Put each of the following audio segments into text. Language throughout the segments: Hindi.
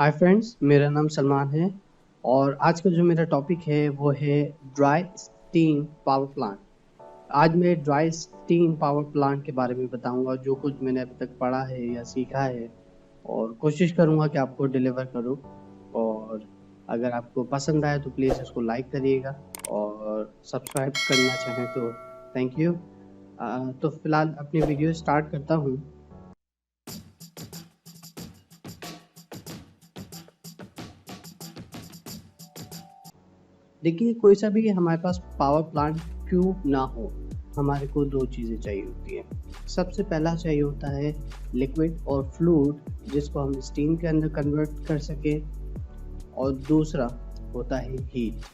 हाय फ्रेंड्स, मेरा नाम सलमान है और आज का जो मेरा टॉपिक है वो है ड्राई स्टीम पावर प्लांट। आज मैं ड्राई स्टीम पावर प्लांट के बारे में बताऊंगा, जो कुछ मैंने अभी तक पढ़ा है या सीखा है, और कोशिश करूंगा कि आपको डिलीवर करूं। और अगर आपको पसंद आए तो प्लीज़ इसको लाइक करिएगा और सब्सक्राइब करना चाहें तो थैंक यू। तो फिलहाल अपनी वीडियो स्टार्ट करता हूं। देखिए, कोई सा भी हमारे पास पावर प्लांट क्यों ना हो, हमारे को दो चीज़ें चाहिए होती है। सबसे पहला चाहिए होता है लिक्विड और फ्लूइड, जिसको हम स्टीम के अंदर कन्वर्ट कर सके, और दूसरा होता है हीट।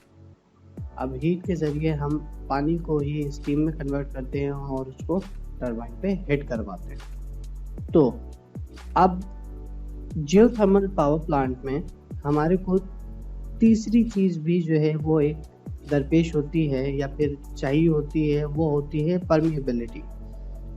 अब हीट के ज़रिए हम पानी को ही स्टीम में कन्वर्ट करते हैं और उसको टरबाइन पे हिट करवाते हैं। तो अब जियोथर्मल पावर प्लांट में हमारे को तीसरी चीज़ भी जो है वो एक दरपेश होती है या फिर चाहिए होती है, वो होती है परमिएबिलिटी।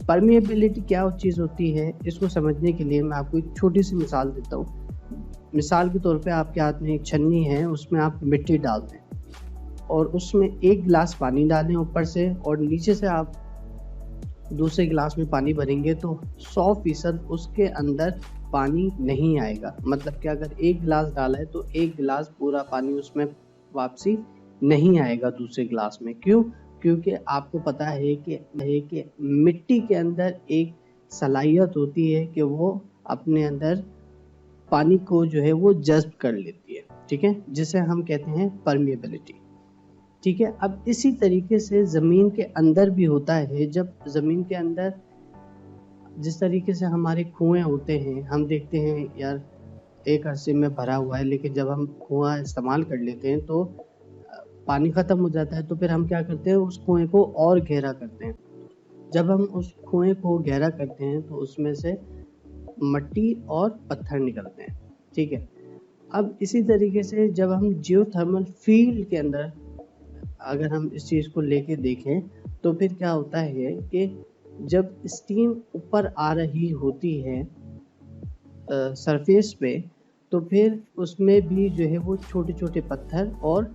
परमिएबिलिटी क्या चीज़ होती है, इसको समझने के लिए मैं आपको एक छोटी सी मिसाल देता हूँ। मिसाल के तौर पे आपके हाथ में एक छन्नी है, उसमें आप मिट्टी डाल दें और उसमें एक गिलास पानी डालें ऊपर से, और नीचे से आप दूसरे गिलास में पानी भरेंगे तो 100% उसके अंदर पानी नहीं आएगा। मतलब कि अगर एक गिलास डाला है तो एक गिलास पूरा पानी उसमें वापसी नहीं आएगा दूसरे गिलास में। क्यों? क्योंकि आपको पता है कि मिट्टी के अंदर एक सलाहियत होती है कि वो अपने अंदर पानी को जो है वो जज्ब कर लेती है, ठीक है, जिसे हम कहते हैं परमिएबिलिटी। ठीक है, अब इसी तरीके से ज़मीन के अंदर भी होता है। जब ज़मीन के अंदर जिस तरीके से हमारे कुएं होते हैं, हम देखते हैं यार एक अरसे में भरा हुआ है, लेकिन जब हम कुआं इस्तेमाल कर लेते हैं तो पानी ख़त्म हो जाता है। तो फिर हम क्या करते हैं, उस कुएं को और गहरा करते हैं। जब हम उस कुएं को गहरा करते हैं तो उसमें से मट्टी और पत्थर निकलते हैं, ठीक है। अब इसी तरीके से जब हम जियोथर्मल फील्ड के अंदर अगर हम इस चीज़ को लेके देखें तो फिर क्या होता है कि जब स्टीम ऊपर आ रही होती है सरफेस पे, तो फिर उसमें भी जो है वो छोटे छोटे पत्थर और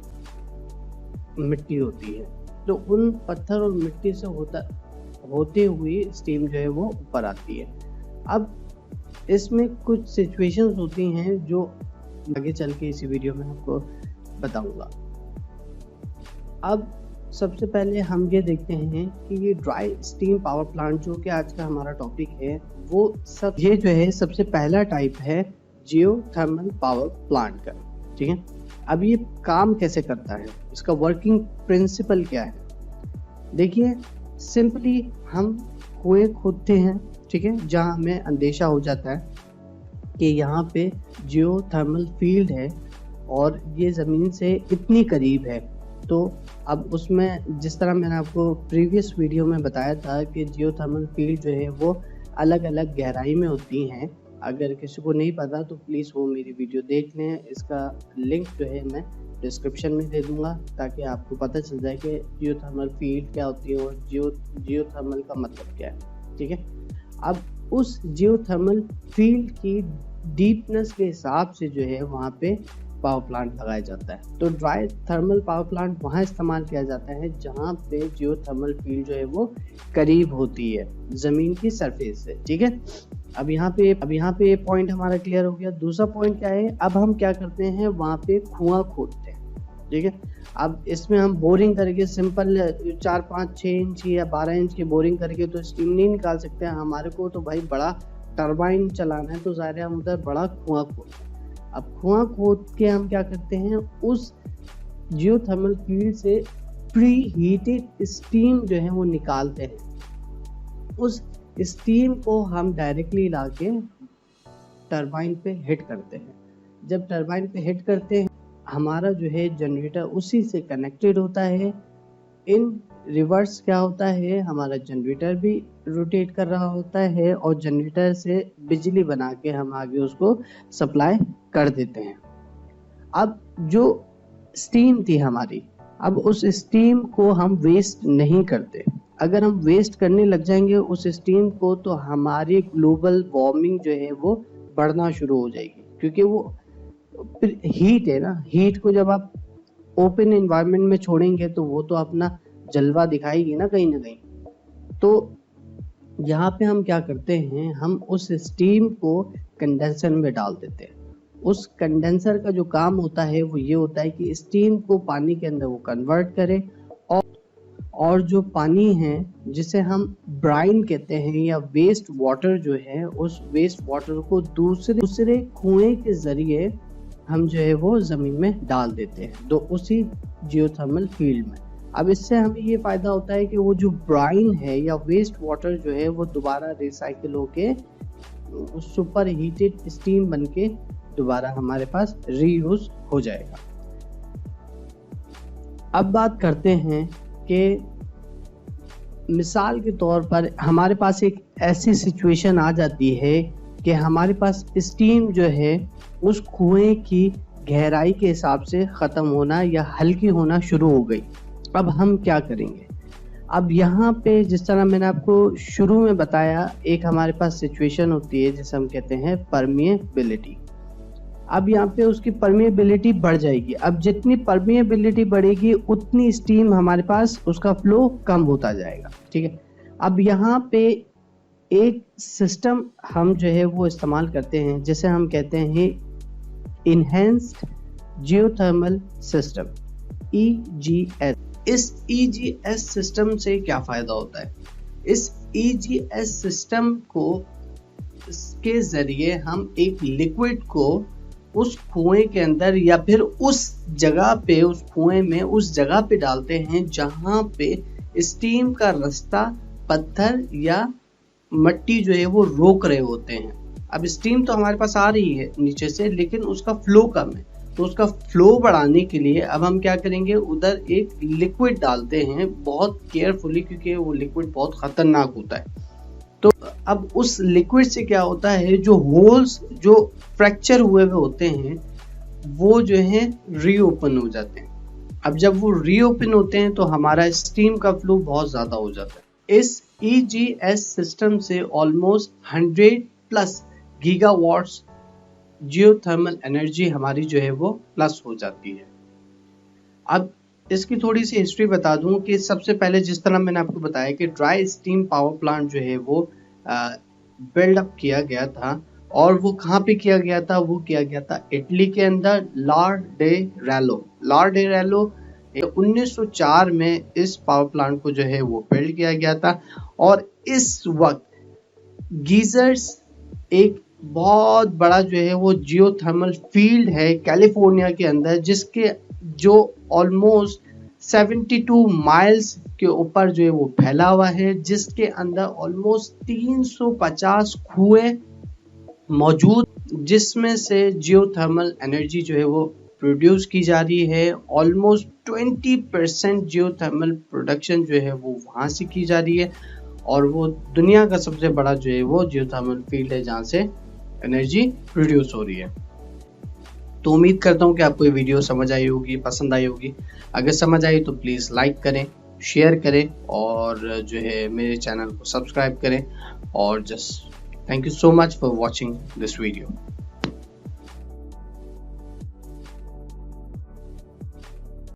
मिट्टी होती है। तो उन पत्थर और मिट्टी से होते हुए स्टीम जो है वो ऊपर आती है। अब इसमें कुछ सिचुएशंस होती हैं जो आगे चल के इसी वीडियो में आपको बताऊंगा। अब सबसे पहले हम ये देखते हैं कि ये ड्राई स्टीम पावर प्लांट जो कि आज का हमारा टॉपिक है, वो ये जो है सबसे पहला टाइप है जियोथर्मल पावर प्लांट का, ठीक है। अब ये काम कैसे करता है, इसका वर्किंग प्रिंसिपल क्या है? देखिए, सिंपली हम कुएं खोदते हैं, ठीक है, जहां हमें अंदेशा हो जाता है कि यहाँ पे जियोथर्मल फील्ड है और ये ज़मीन से इतनी करीब है। तो अब उसमें जिस तरह मैंने आपको प्रीवियस वीडियो में बताया था कि जियोथर्मल फील्ड जो है वो अलग अलग गहराई में होती हैं। अगर किसी को नहीं पता तो प्लीज़ वो मेरी वीडियो देख लें। इसका लिंक जो है मैं डिस्क्रिप्शन में दे दूंगा, ताकि आपको पता चल जाए कि जियोथर्मल फील्ड क्या होती है और जियोथर्मल का मतलब क्या है, ठीक है। अब उस जियोथर्मल फील्ड की डीपनेस के हिसाब से जो है वहाँ पे पावर प्लांट लगाया जाता है। तो ड्राई थर्मल पावर प्लांट वहाँ इस्तेमाल किया जाता है जहाँ पे जियोथर्मल फील्ड जो है वो करीब होती है ज़मीन की सरफेस से, ठीक है। अब यहाँ पे पॉइंट हमारा क्लियर हो गया। दूसरा पॉइंट क्या है, अब हम क्या करते हैं, वहाँ पे कुआं खोदते हैं, ठीक है। अब इसमें हम बोरिंग करके सिंपल 4, 5, 6 इंच या 12 इंच की बोरिंग करके तो स्टीम नहीं निकाल सकते हैं। हमारे को तो भाई बड़ा टरबाइन चलाना है, तो ज़ाहिर है हम उधर बड़ा कुआं खोदते हैं। अब कुआं खोद के हम क्या करते हैं, उस जियोथर्मल फील्ड से प्री हीटेड स्टीम जो है वो निकालते हैं। उस स्टीम को हम डायरेक्टली लाके टरबाइन पे हिट करते हैं। जब टरबाइन पे हिट करते हैं, हमारा जो है जनरेटर उसी से कनेक्टेड होता है। इन रिवर्स क्या होता है, हमारा जनरेटर भी रोटेट कर रहा होता है और जनरेटर से बिजली बना के हम आगे उसको सप्लाई कर देते हैं। अब जो स्टीम थी हमारी, अब उस स्टीम को हम वेस्ट नहीं करते। अगर हम वेस्ट करने लग जाएंगे उस स्टीम को तो हमारी ग्लोबल वार्मिंग जो है वो बढ़ना शुरू हो जाएगी, क्योंकि वो फिर हीट है ना, हीट को जब आप ओपन एनवायरनमेंट में छोड़ेंगे तो वो तो अपना जलवा दिखाएगी ना कहीं ना कहीं। तो यहाँ पे हम क्या करते हैं, हम उस स्टीम को कंडेंसर में डाल देते हैं। उस कंडेंसर का जो काम होता है वो ये होता है कि स्टीम को पानी के अंदर वो कन्वर्ट करे, और जो पानी है जिसे हम ब्राइन कहते हैं या वेस्ट वाटर जो है, उस वेस्ट वाटर को दूसरे कुएं के जरिए हम जो है वो जमीन में डाल देते हैं, तो उसी जियोथर्मल फील्ड में। अब इससे हमें ये फायदा होता है कि वो जो ब्राइन है या वेस्ट वाटर जो है वो दोबारा रिसाइकिल होके सुपर हीटेड स्टीम बन के दोबारा हमारे पास रीयूज हो जाएगा। अब बात करते हैं कि मिसाल के तौर पर हमारे पास एक ऐसी सिचुएशन आ जाती है कि हमारे पास स्टीम जो है उस कुएं की गहराई के हिसाब से ख़त्म होना या हल्की होना शुरू हो गई। अब हम क्या करेंगे? अब यहाँ पे जिस तरह मैंने आपको शुरू में बताया, एक हमारे पास सिचुएशन होती है जिसे हम कहते हैं परमिएबिलिटी। अब यहाँ पे उसकी परमिएबिलिटी बढ़ जाएगी। अब जितनी परमिएबिलिटी बढ़ेगी उतनी स्टीम हमारे पास उसका फ्लो कम होता जाएगा, ठीक है। अब यहाँ पे एक सिस्टम हम जो है वो इस्तेमाल करते हैं जिसे हम कहते हैं इनहेंस्ड जियोथर्मल सिस्टम, EGS। इस EGS सिस्टम से क्या फायदा होता है? इस EGS सिस्टम को के जरिए हम एक लिक्विड को उस कुएं के अंदर या फिर उस जगह पे, उस कुएं में उस जगह पे डालते हैं जहां पे स्टीम का रास्ता पत्थर या मट्टी जो है वो रोक रहे होते हैं। अब स्टीम तो हमारे पास आ रही है नीचे से, लेकिन उसका फ्लो कम है, तो उसका फ्लो बढ़ाने के लिए अब हम क्या करेंगे, उधर एक लिक्विड डालते हैं बहुत केयरफुली, क्योंकि वो लिक्विड बहुत खतरनाक होता है। तो अब उस लिक्विड से क्या होता है, जो होल्स जो फ्रैक्चर हुए होते हैं वो जो है रीओपन हो जाते हैं। अब जब वो रीओपन होते हैं तो हमारा स्टीम का फ्लो बहुत ज़्यादा हो जाता है। इस EGS सिस्टम से ऑलमोस्ट 100+ गीगावाट्स जियोथर्मल एनर्जी हमारी जो है वो प्लस हो जाती है। अब इसकी थोड़ी सी हिस्ट्री बता दूं कि सबसे पहले जिस तरह मैंने आपको बताया कि ड्राई स्टीम पावर प्लांट जो है वो बिल्डअप किया गया था, और वो कहाँ पे किया गया था, वो किया गया था इटली के अंदर लार्डेरेलो। 1904 में इस पावर प्लांट को जो है वो बिल्ड किया गया था। और इस वक्त गीजर्स एक बहुत बड़ा जो है वो जियोथर्मल फील्ड है कैलिफोर्निया के अंदर, जिसके जो ऑलमोस्ट 72 माइल्स के ऊपर जो है वो फैला हुआ है, जिसके अंदर ऑलमोस्ट 350 कुएं मौजूद, जिसमें से जियोथर्मल एनर्जी जो है वो प्रोड्यूस की जा रही है। ऑलमोस्ट 20% जियोथर्मल प्रोडक्शन जो है वो वहाँ से की जा रही है, और वो दुनिया का सबसे बड़ा जो है वो जियोथर्मल फील्ड है जहाँ से एनर्जी प्रोड्यूस हो रही है। तो उम्मीद करता हूँ कि आपको ये वीडियो समझ आई होगी, पसंद आई होगी। अगर समझ आई तो प्लीज़ लाइक करें, शेयर करें, और जो है मेरे चैनल को सब्सक्राइब करें। और just thank you so much for watching this video.